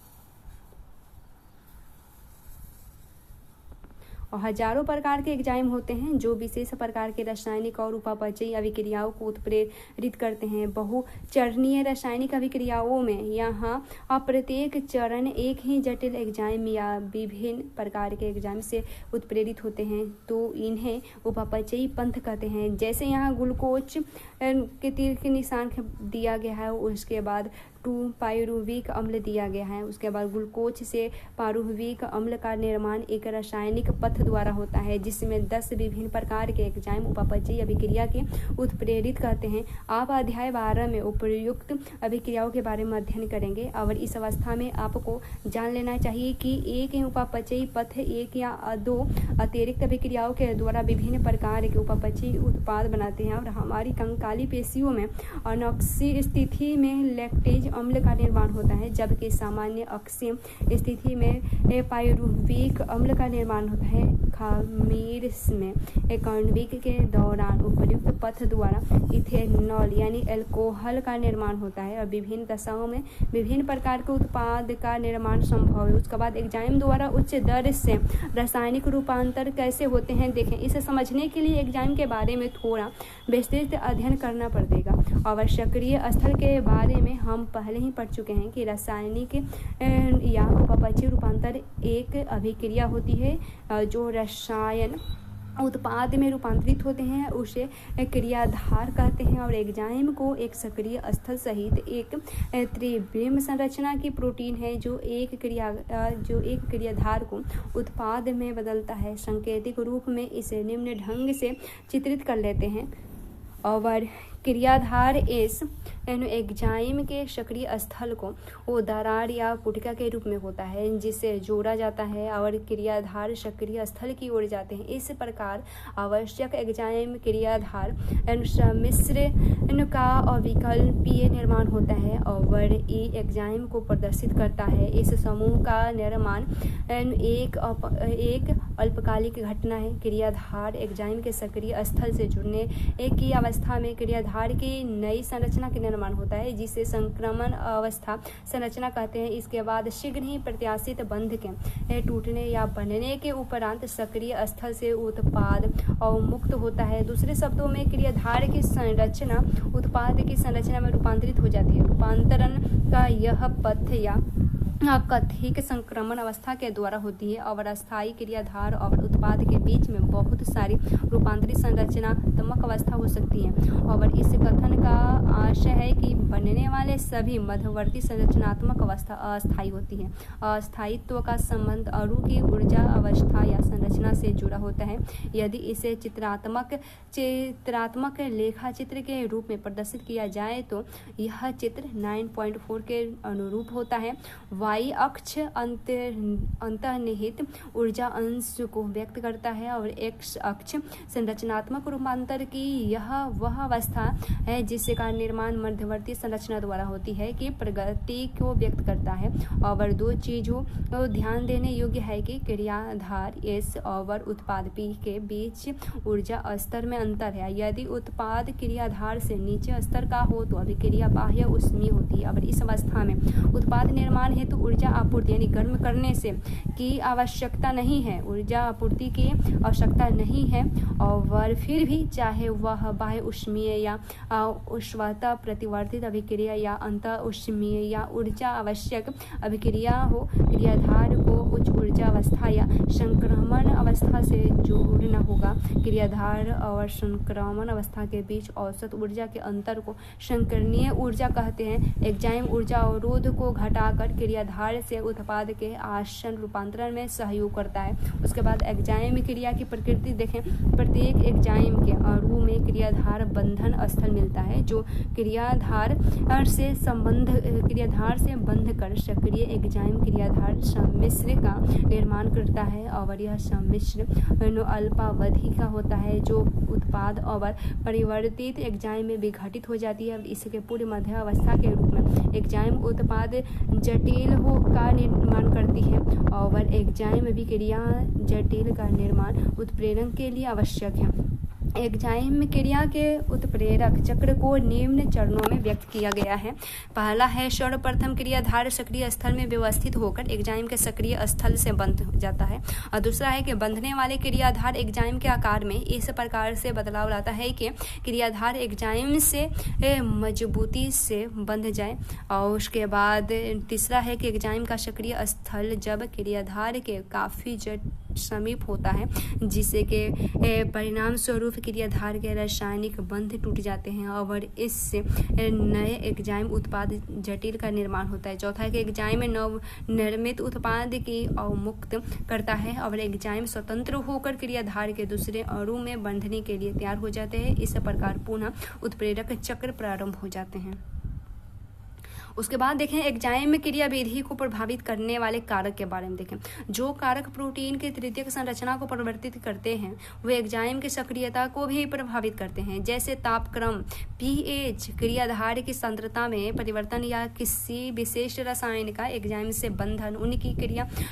और हजारों प्रकार के एंजाइम होते हैं जो विशेष प्रकार के रासायनिक और उपापचयी अभिक्रियाओं को उत्प्रेरित करते हैं। बहुचरणीय रासायनिक अभिक्रियाओं में यहाँ प्रत्येक चरण एक ही जटिल एंजाइम या विभिन्न प्रकार के एंजाइम से उत्प्रेरित होते हैं, तो इन्हें उपापचयी पंथ कहते हैं। जैसे यहाँ ग्लूकोज के तीर के निशान दिया गया है, उसके बाद 2 पाइरुविक अम्ल दिया गया है। उसके बाद ग्लूकोज से पाइरुविक अम्ल का निर्माण एक रासायनिक पथ द्वारा होता है, जिसमें 10 विभिन्न प्रकार के एंजाइम उपापचयी अभिक्रिया के उत्प्रेरित करते हैं। आप अध्याय 12 में उपयुक्त अभिक्रियाओं के बारे में अध्ययन करेंगे। और इस अवस्था में आपको जान लेना चाहिए कि एक उपापचयी पथ 1 या 2 अतिरिक्त अभिक्रियाओं के द्वारा विभिन्न प्रकार के उपापचयी उत्पाद बनाते हैं। और हमारी कंकाली पेशियों में अनॉक्सी स्थिति में लैक्टेज अम्ल का निर्माण होता है, जबकि सामान्य अक्षीय स्थिति में पाइरुविक अम्ल का निर्माण होता है। खमीर में कॉर्नविक के दौरान उपयुक्त पथ द्वारा इथेनॉल यानी अल्कोहल का निर्माण होता है। और विभिन्न दशाओं में विभिन्न प्रकार के उत्पाद का निर्माण संभव है। उसके बाद एंजाइम द्वारा उच्च दर से रासायनिक रूपांतर कैसे होते हैं देखें। इसे समझने के लिए एंजाइम के बारे में थोड़ा विस्तृत अध्ययन करना पड़ेगा। और सक्रिय स्थल के बारे में हम पहले ही पढ़ चुके हैं कि रासायनिक या उपापचयी रूपांतर एक अभिक्रिया होती है जो रसायन उत्पाद में रूपांतरित होते हैं, उसे क्रियाधार कहते हैं। और एंजाइम को एक सक्रिय स्थल सहित एक त्रिविम संरचना की प्रोटीन है जो एक क्रियाधार को उत्पाद में बदलता है। सांकेतिक रूप में इसे निम्न ढंग से चित्रित कर लेते हैं। और क्रियाधार इस एंजाइम के सक्रिय स्थल को वो दरार या पुटिका के रूप में होता है जिसे जोड़ा जाता है और क्रियाधार सक्रिय स्थल की ओर जाते हैं। इस प्रकार आवश्यक एंजाइम क्रियाधार सम्मिश्र का अविकल्पीय निर्माण होता है और ई एंजाइम को प्रदर्शित करता है। इस समूह का निर्माण एक अल्पकालिक घटना है। क्रियाधार एंजाइम के सक्रिय स्थल से जुड़ने की अवस्था में क्रियाधार की नई संरचना के निर्माण होता है जिसे संक्रमण अवस्था संरचना कहते हैं। इसके बाद शीघ्र ही प्रत्याशित बंध के टूटने या बनने के उपरांत सक्रिय स्थल से उत्पाद अवमुक्त होता है। दूसरे शब्दों में क्रियाधार की संरचना उत्पाद की संरचना में रूपांतरित हो जाती है। रूपांतरण का यह पथ या कथिक संक्रमण अवस्था के द्वारा होती है और अस्थायी क्रियाधार और उत्पाद के बीच में बहुत सारी रूपांतरित संरचनात्मक अवस्था हो सकती है और इस कथन का आशय है कि बनने वाले सभी मध्यवर्ती संरचनात्मक अवस्था अस्थायी होती है। अस्थायित्व का संबंध अणु की ऊर्जा अवस्था या संरचना से जुड़ा होता है। यदि इसे चित्रात्मक लेखा चित्र के रूप में प्रदर्शित किया जाए तो यह चित्र 9.4 के अनुरूप होता है। वाई अक्ष अंतर्निहित ऊर्जा अंश को व्यक्त करता है और एक्स अक्ष संरचनात्मक रूपांतर की यह वह अवस्था है जिसका निर्माण मध्यवर्ती संरचना द्वारा होती है कि प्रगति को व्यक्त करता है। और दो चीजों को ध्यान देने योग्य है कि क्रियाधार एस और उत्पाद पी के बीच ऊर्जा स्तर में अंतर है। यदि उत्पाद क्रियाधार से नीचे स्तर का हो तो अभिक्रिया बाह्य ऊष्मीय होती है और इस अवस्था में उत्पाद निर्माण हेतु ऊर्जा आपूर्ति यानी गर्म करने से की आवश्यकता नहीं है, ऊर्जा आपूर्ति की आवश्यकता नहीं है और फिर भी चाहे वह बाह्य ऊष्मीय या उष्णता प्रतिवर्तित अभिक्रिया या अंत ऊष्मीय या ऊर्जा आवश्यक अभिक्रिया हो, क्रियाधार को उच्च ऊर्जा अवस्था या संक्रमण अवस्था से जोड़ना होगा। क्रियाधार और संक्रमण अवस्था के बीच औसत ऊर्जा के अंतर को संकरणीय ऊर्जा कहते हैं। एंजाइम ऊर्जा अवरोध को घटाकर क्रियाधार से उत्पाद के आसन्न रूपांतरण में सहयोग करता है। उसके बाद एंजाइम क्रिया की प्रकृति देखें। प्रत्येक एंजाइम के अणु में क्रियाधार बंधन स्थल मिलता है जो क्रियाधार से बंध कर सक्रिय एंजाइम क्रियाधार सम्मिश्र का निर्माण करता है और यह सम्मिश्र अल्पावधि का होता है जो उत्पाद और परिवर्तित एंजाइम में विघटित हो जाती है। इसके पूर्व मध्य अवस्था के रूप में एंजाइम उत्पाद जटिल हो का निर्माण करती है और एंजाइम अभिक्रिया जटिल का निर्माण उत्प्रेरण के लिए आवश्यक है। एंजाइम क्रिया के उत्प्रेरक चक्र को निम्न चरणों में व्यक्त किया गया है। पहला है सर्वप्रथम क्रियाधार सक्रिय स्थल में व्यवस्थित होकर एंजाइम के सक्रिय स्थल से बंध जाता है और दूसरा है कि बंधने वाले क्रियाधार एंजाइम के आकार में इस प्रकार से बदलाव लाता है कि क्रियाधार एंजाइम से मजबूती से बंध जाए। और उसके बाद तीसरा है कि एंजाइम का सक्रिय स्थल जब क्रियाधार के काफ़ी समीप होता है जिससे के परिणाम स्वरूप क्रियाधार के रासायनिक बंध टूट जाते हैं और इससे नए एंजाइम उत्पाद जटिल का निर्माण होता है। चौथा है कि एंजाइम नव निर्मित उत्पाद की अवमुक्त करता है और एंजाइम स्वतंत्र होकर क्रियाधार के दूसरे अणु में बंधने के लिए तैयार हो जाते हैं। इस प्रकार पुनः उत्प्रेरक चक्र प्रारंभ हो जाते हैं। उसके बाद देखें एंजाइम क्रिया विधि को प्रभावित करने वाले कारक के बारे में देखें। जो कारक प्रोटीन के तृतीयक संरचना को परिवर्तित करते हैं वे एंजाइम की सक्रियता को भी प्रभावित करते हैं, जैसे तापक्रम, पीएच, क्रियाधार की सांद्रता में परिवर्तन या किसी विशेष रसायन का एंजाइम से बंधन उनकी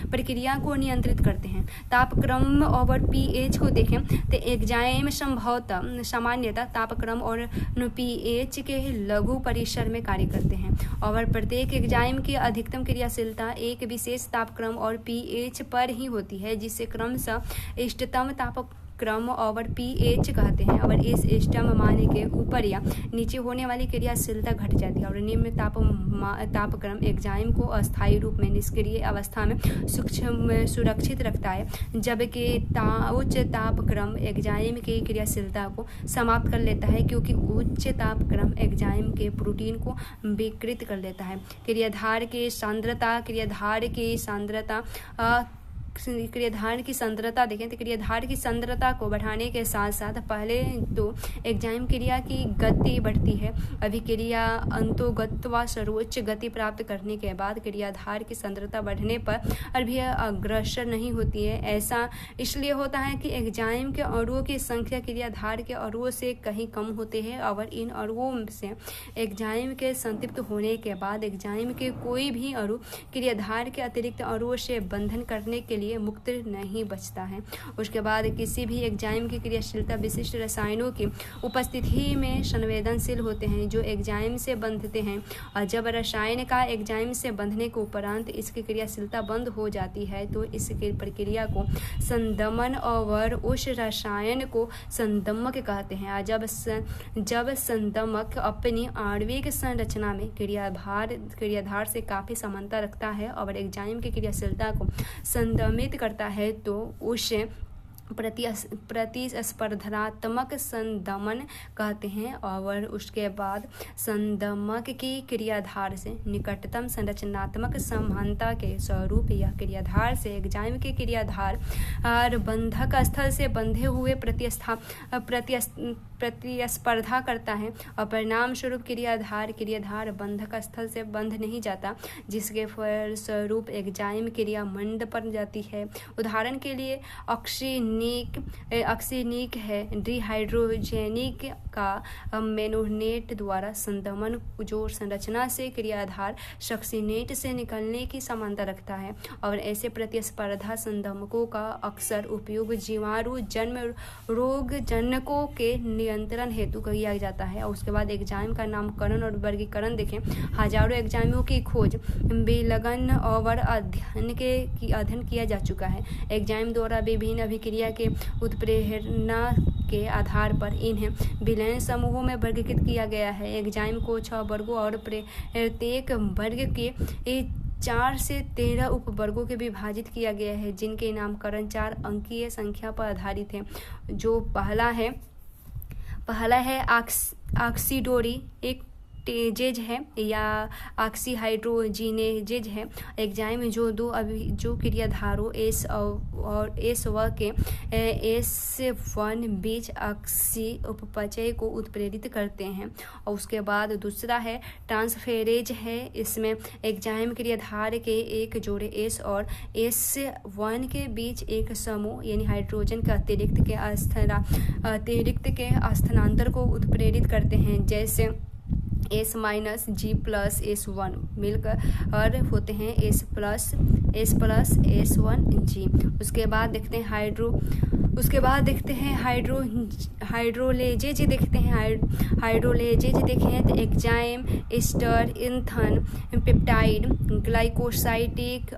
प्रक्रिया को नियंत्रित करते हैं। तापक्रम और पीएच को देखें तो एंजाइम संभवतः सामान्यतः तापक्रम और पीएच के लघु परिसर में कार्य करते हैं और प्रत्येक एंजाइम की अधिकतम क्रियाशीलता एक विशेष तापक्रम और पीएच पर ही होती है जिसे क्रमशः इष्टतम तापक्रम और पीएच कहते हैं और इस इष्टतम मान के ऊपर या नीचे होने वाली क्रियाशीलता घट जाती है और निम्न तापक्रम एंजाइम को अस्थायी रूप में निष्क्रिय अवस्था में सुरक्षित रखता है, जबकि उच्च तापक्रम एंजाइम की क्रियाशीलता को समाप्त कर लेता है क्योंकि उच्च तापक्रम एंजाइम के प्रोटीन को विकृत कर देता है। क्रियाधार की सांद्रता क्रियाधार की सांद्रता देखें तो क्रियाधार की सांद्रता को बढ़ाने के साथ साथ पहले तो एंजाइम क्रिया की गति बढ़ती है। अभिक्रिया अंतोगत व सर्वोच्च गति प्राप्त करने के बाद क्रियाधार की सांद्रता बढ़ने पर भी अग्रसर नहीं होती है। ऐसा इसलिए होता है कि एंजाइम के अणुओं की संख्या क्रियाधार के अणुओं से कहीं कम होते हैं और इन अणुओं से एंजाइम के संतृप्त होने के बाद एंजाइम के कोई भी अणु क्रियाधार के अतिरिक्त अणुओं से बंधन करने के लिए मुक्त नहीं बचता है। उसके बाद किसी भी एंजाइम की क्रियाशीलता विशिष्ट रसायनों की उपस्थिति में संवेदनशील होते हैं जो एंजाइम से बंधते हैं, और जब रसायन का एंजाइम से बंधने के उपरांत इसकी क्रियाशीलता बंद हो जाती है तो इस प्रक्रिया को संदमन और उस रसायन को संदमक कहते हैं। जब संदमक अपनी आणविक संरचना में क्रियाधार से काफी समानता रखता है और एंजाइम की क्रियाशीलता को संदमित करता है तो उसे प्रतिस्पर्धात्मक संदमन कहते हैं। और उसके बाद संदमक की क्रियाधार से निकटतम संरचनात्मक समानता के स्वरूप यह क्रियाधार से एंजाइम के क्रियाधार बंधक स्थल से बंधे हुए प्रतिस्पर्धा करता है और परिणाम स्वरूप क्रियाधार बंधक स्थल से बंध नहीं जाता, जिसके फलस्वरूप एंजाइम क्रिया मंद पड़ जाती है। उदाहरण के लिए ऑक्सीनिक है डिहाइड्रोजेनिक का मेनोनेट द्वारा संदमन जो संरचना से क्रियाधार सक्सीनेट से निकलने की समानता रखता है, और ऐसे प्रतिस्पर्धा संदमकों का अक्सर उपयोग जीवाणु जन्म रोग जनकों के नियंत्रण हेतु किया जाता है। और उसके बाद एंजाइम का नामकरण और वर्गीकरण देखें। हजारों एंजाइमों की खोज विलगन और अध्ययन किया जा चुका है। एंजाइम द्वारा विभिन्न अभिक्रिया के उत्प्रेरणा के आधार पर इन्हें विलयन समूहों में वर्गीकृत किया गया है। एंजाइम को 6 वर्गों और प्रत्येक वर्ग के 4 से 13 उपवर्गों के विभाजित किया गया है, जिनके नामकरण 4 अंकीय संख्या पर आधारित है। जो पहला है ऑक्सीडोरी एक टेजेज है या ऑक्सीहाइड्रोजिनेजेज है। एंजाइम जो क्रियाधारों एस और एस व के S1 बीच ऑक्सी उपचय को उत्प्रेरित करते हैं। और उसके बाद दूसरा है ट्रांसफेरेज है। इसमें एंजाइम क्रियाधार के एक जोड़े S और S1 के बीच एक समूह यानी हाइड्रोजन के अतिरिक्त के स्थानांतर को उत्प्रेरित करते हैं, जैसे S- G + S1 मिलकर और होते हैं S + S1 G। उसके बाद देखते हैं हाइड्रोलेजेज देखते हैं। हाइड्रोलेजेज देखें तो एंजाइम एस्टर इंथन पेप्टाइड ग्लाइकोसाइडिक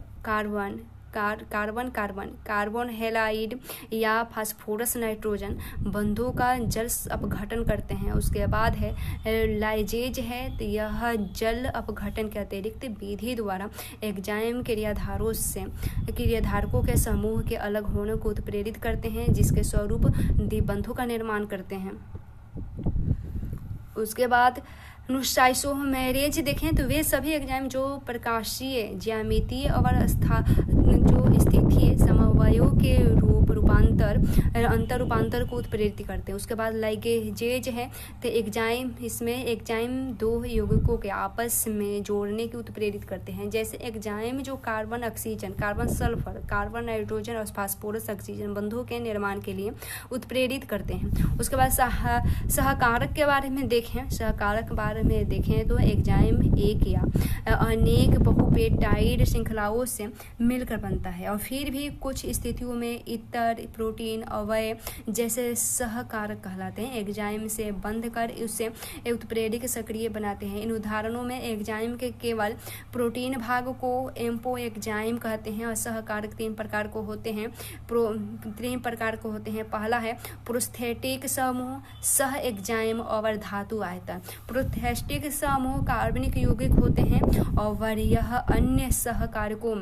कार्बन हैलाइड या फास्फोरस नाइट्रोजन बंधों का जल अपघटन करते हैं। उसके बाद है लाइजेज है, तो यह जल अपघटन के अतिरिक्त विधि द्वारा एंजाइम क्रियाधारकों के समूह के अलग होने को उत्प्रेरित करते हैं, जिसके स्वरूप द्विबंधों का निर्माण करते हैं। उसके बाद आइसोमेरेज देखें तो वे सभी एंजाइम जो प्रकाशीय ज्यामितीय और जो स्थितीय समवायों के अंतर रूपांतर को उत्प्रेरित करते हैं। उसके बाद लाइगेजेज है, तो एंजाइम 2 यौगिकों के आपस में जोड़ने की उत्प्रेरित करते हैं, जैसे एंजाइम जो carbon oxygen, carbon sulphur, carbon nitrogen और फास्फोरस ऑक्सीजन बंधों के निर्माण के लिए उत्प्रेरित करते हैं। उसके बाद सहकारक के बारे में देखें तो एंजाइम एक या अनेक बहुपेप्टाइड श्रृंखलाओं से मिलकर बनता है और फिर भी कुछ स्थितियों में इतर प्रोटीन अवयव जैसे सहकारक कहलाते हैं। एंजाइम से बंध कर उससे उत्प्रेरक सक्रिय बनाते हैं। इन उदाहरणों में एंजाइम के केवल प्रोटीन भाग को एम्पो एंजाइम कहते हैं और सहकारक 3 प्रकार को होते हैं। पहला है प्रोस्थेटिक समूह, सह एंजाइम और धातु आयतन। प्रोस्थेटिक समूह कार्बनिक यौगिक होते हैं और यह अन्य सहकारकों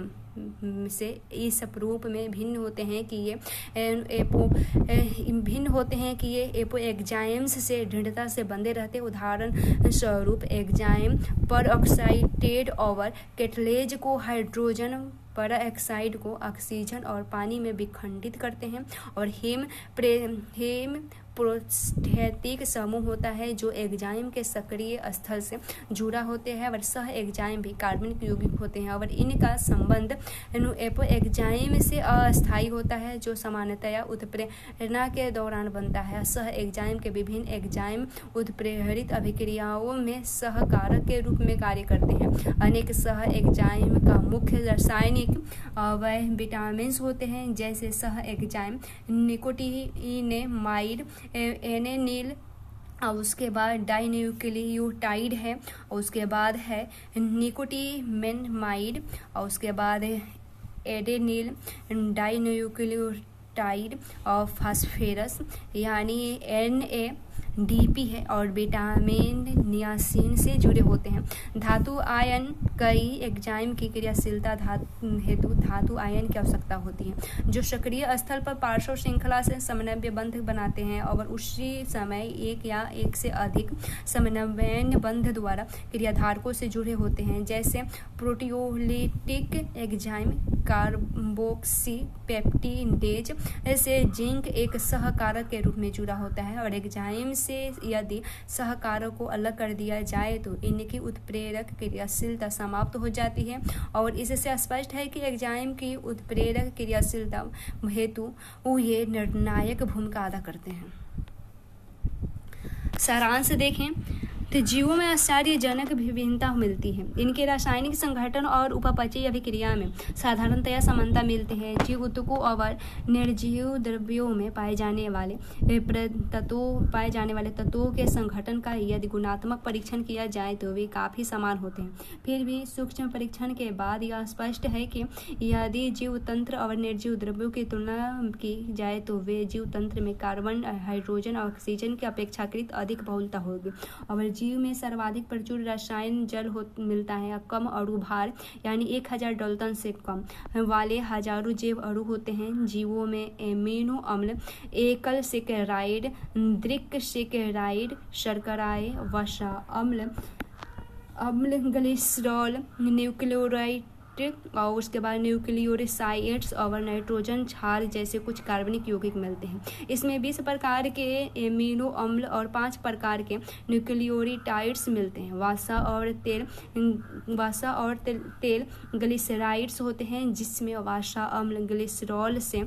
से इस रूप में भिन्न होते हैं कि ये एपो एंजाइम्स से दृढ़ता से बंधे रहते। उदाहरण स्वरूप एंजाइम पर ऑक्साइडेड और कैटलेज को हाइड्रोजन पेरोक्साइड को ऑक्सीजन और पानी में विखंडित करते हैं। और हेम प्रोस्थेटिक समूह होता है जो एंजाइम के सक्रिय स्थल से जुड़ा होते हैं, और सह एंजाइम भी कार्बनिक यौगिक होते हैं, और इनका संबंध एपो एंजाइम से अस्थायी होता है जो सामान्यतया उत्प्रेरणा के दौरान बनता है। सह एंजाइम के विभिन्न एंजाइम उत्प्रेरित अभिक्रियाओं में सहकारक के रूप में कार्य करते हैं। अनेक सह एंजाइम का मुख्य रासायनिक अवयव विटामिन होते हैं, जैसे सह एंजाइम निकोटिनेमाइड, एनेनिल, और उसके बाद डाइन्यूक्लियोटाइड है, और उसके बाद है निकोटिनेमाइड, और उसके बाद एडेनिल डाइन्यूक्लियोटाइड और फास्फोरस यानी NADP है, और विटामिन नियासिन से जुड़े होते हैं। धातु आयन कई एंजाइम की क्रियाशीलता हेतु धातु आयन की आवश्यकता होती है जो सक्रिय स्थल पर पार्श्व श्रृंखला से समन्वय बंध बनाते हैं, और उसी समय एक या एक से अधिक समन्वय बंध द्वारा क्रियाधारकों से जुड़े होते हैं, जैसे प्रोटियोलिटिक एंजाइम कार्बोक्सीपेप्टिडेज से जिंक एक सहकारक के रूप में जुड़ा होता है, और एंजाइम से यदि सहकारक को अलग कर दिया जाए तो इनकी उत्प्रेरक क्रियाशीलता समाप्त हो जाती है, और इससे स्पष्ट है कि एंजाइम की उत्प्रेरक क्रियाशीलता हेतु ये निर्णायक भूमिका अदा करते हैं। सारांश देखें तो जीवों में आश्चर्यजनक विभिन्नता मिलती है। इनके रासायनिक संगठन और उपापचयी अभिक्रिया में साधारणतया समानता मिलती है। जीव ऊतकों और निर्जीव द्रव्यों में पाए जाने वाले तत्वों के संगठन का यदि गुणात्मक परीक्षण किया जाए तो वे काफ़ी समान होते हैं। फिर भी सूक्ष्म परीक्षण के बाद यह स्पष्ट है कि यदि जीव तंत्र और निर्जीव द्रव्यों की तुलना की जाए तो वे जीव तंत्र में कार्बन, हाइड्रोजन और ऑक्सीजन की अपेक्षाकृत अधिक बहुलता होगी, और जीव में सर्वाधिक प्रचुर रसायन जल मिलता है। कम अणु भार यानी 1000 डाल्टन से कम वाले हजारों जैव अणु होते हैं। जीवों में एमिनो अम्ल, एकल सेकेराइड, द्विक सेकेराइड, शर्कराएं, वसा अम्ल, ग्लिसरॉल, न्यूक्लियोटाइड और उसके बाद न्यूक्लियोसाइड्स और नाइट्रोजन क्षार जैसे कुछ कार्बनिक यौगिक मिलते हैं। इसमें 20 प्रकार के एमिनो अम्ल और 5 प्रकार के न्यूक्लियोटाइड्स मिलते हैं। वसा और तेल ग्लिसराइड्स होते हैं, जिसमें वसा अम्ल ग्लिसरॉल से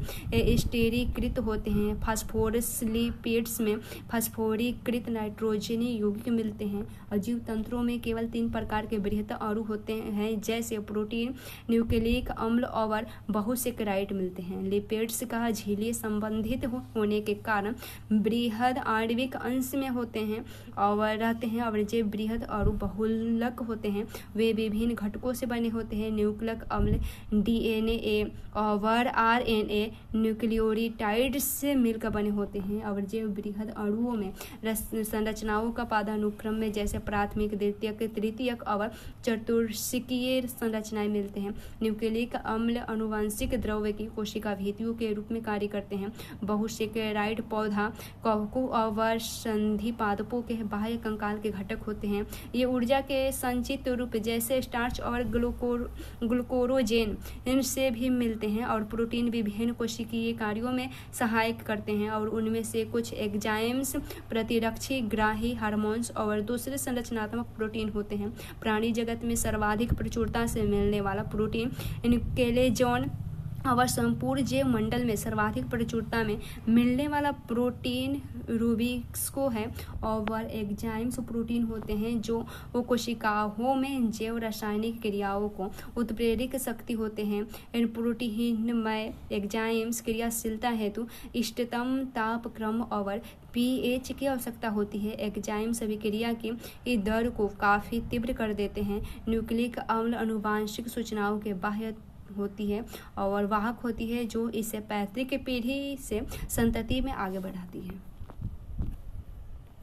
स्टीरीकृत होते हैं। फास्फोरस लिपिड्स में फास्फोरीकृत नाइट्रोजनी यौगिक मिलते हैं। और जीव तंत्रों में केवल 3 प्रकार के बृहत अणु होते हैं, जैसे प्रोटीन, न्यूक्लिक अम्ल और बहुसेकेराइड मिलते हैं। लिपिड्स का झिल्ली संबंधित होने के कारण बृहद आणविक अंश में होते हैं और रहते हैं, और जो बृहद अणु बहुलक होते हैं वे विभिन्न घटकों से बने होते हैं। न्यूक्लिक अम्ल DNA और RNA न्यूक्लियोटाइड से मिलकर बने होते हैं, और जो बृहद अणुओं में संरचनाओं का पदानुक्रम में जैसे प्राथमिक, द्वितीयक, तृतीयक और चतुर्षिकीय संरचनाएं मिलते हैं। न्यूक्लिक अम्ल अनुवांशिक द्रव्य की कोशिका भित्तियों के रूप में कार्य करते हैं। बहुसेकेराइड पौधा कवकों और संधि पादपों के बाह्य कंकाल के घटक होते हैं। ये ऊर्जा के संचित रूप जैसे स्टार्च और ग्लूकोरोजेन इनसे भी मिलते हैं, और प्रोटीन विभिन्न कोशिकीय कार्यों में सहायक करते हैं, और उनमें से कुछ एंजाइम्स, प्रतिरक्षी, ग्राही, हार्मोन्स और दूसरे संरचनात्मक प्रोटीन होते हैं। प्राणी जगत में सर्वाधिक प्रचुरता से मिलने वाला प्रोटीन कोलेजन और संपूर्ण जैव मंडल में सर्वाधिक प्रचुरता में मिलने वाला प्रोटीन रूबिक्सको है, और एंजाइम्स प्रोटीन होते हैं जो कोशिकाओं में जैव रासायनिक क्रियाओं को उत्प्रेरक शक्ति होते हैं। इन प्रोटीनमय एंजाइम्स क्रियाशीलता हेतु इष्टतम तापक्रम और pH की आवश्यकता होती है। एंजाइम्स अभिक्रिया की दर को काफ़ी तीव्र कर देते हैं। न्यूक्लिक अम्ल आनुवंशिक सूचनाओं के बाह्य होती है और वाहक होती है, जो इसे पैतृक पीढ़ी से संतति में आगे बढ़ाती है।